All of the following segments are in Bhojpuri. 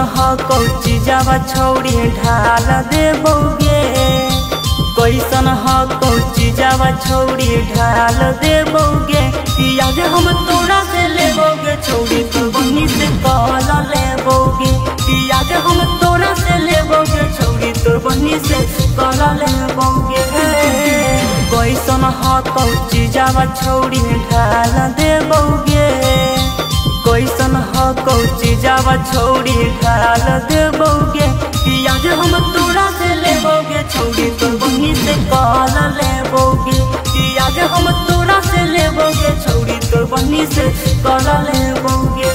ह कौची जावा छौड़ी ढाल देबोगे कैसन ह कौची जावा छौड़ी ढाल देबोगे आज हम तोरा से लेबोगे छौड़ी तो बनी से कल लेबोगे आज हम तोरा से लेबोगे छौड़ी तो बनी से कल लेबोगे कैसन ह कौची जावा छौड़ी ढाल देबोगे कैसन ह कौची जावा छौड़ी ढाल देबोगे आज हम तोरा से लेबोगे छौड़ी तो बनी से कल लेबोगे आज हम तोरा से लेबोगे छौड़ी तो बनी से कल लेबोगे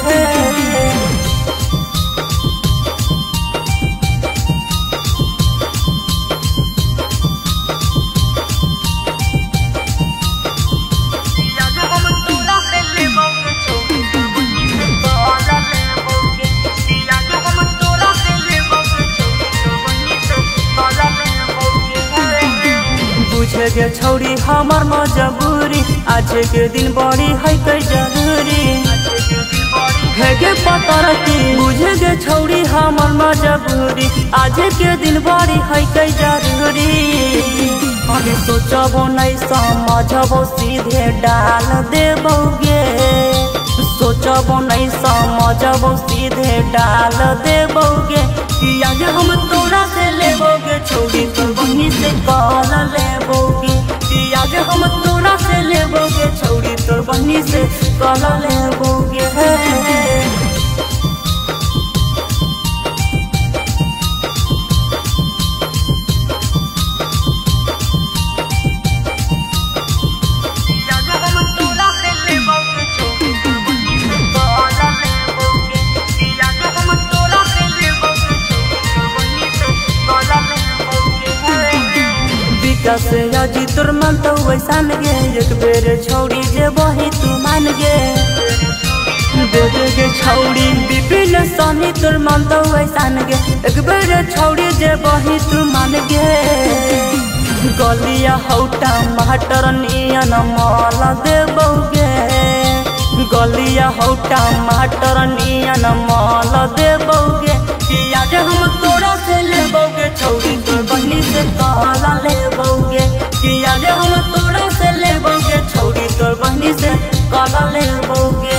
बुझे गे छौड़ी हमार मजबूरी आज के दिन बड़ी है कई जरूरी है गे पतर की बुझे गे छौड़ी हमार मजबूरी आज के दिन बड़ी है कई जरूरी अभी सोचबो नहीं समझबो सीधे डाल देबोगे सोचबो नहीं समझबो सीधे डाल देबोगे आज हम तोरा से लेबोगे छौड़ी तो बनी से कल लेबोगे आज हम तोरा से लेबोगे छौड़ी तो बनी से कल लेबोगे से अजी तोर मन तो वैसान गे एक बेर छौड़ी जे बही तू मान गे दे गे छौड़ी विपिन सनी तोर मन तो वैसान गे एक बेर छौड़ी जे बही तू मान गे गलिया हौटा टमाटर नियन मल देबोगे गलिया हौटा टमाटर नियन मल देबोगे आज हम तोरा से लेबोगे छौड़ी तो बनी से कल लेबोगे आज हम तोरा से लेबोगे छौड़ी तो बनी से कल लेबोगे।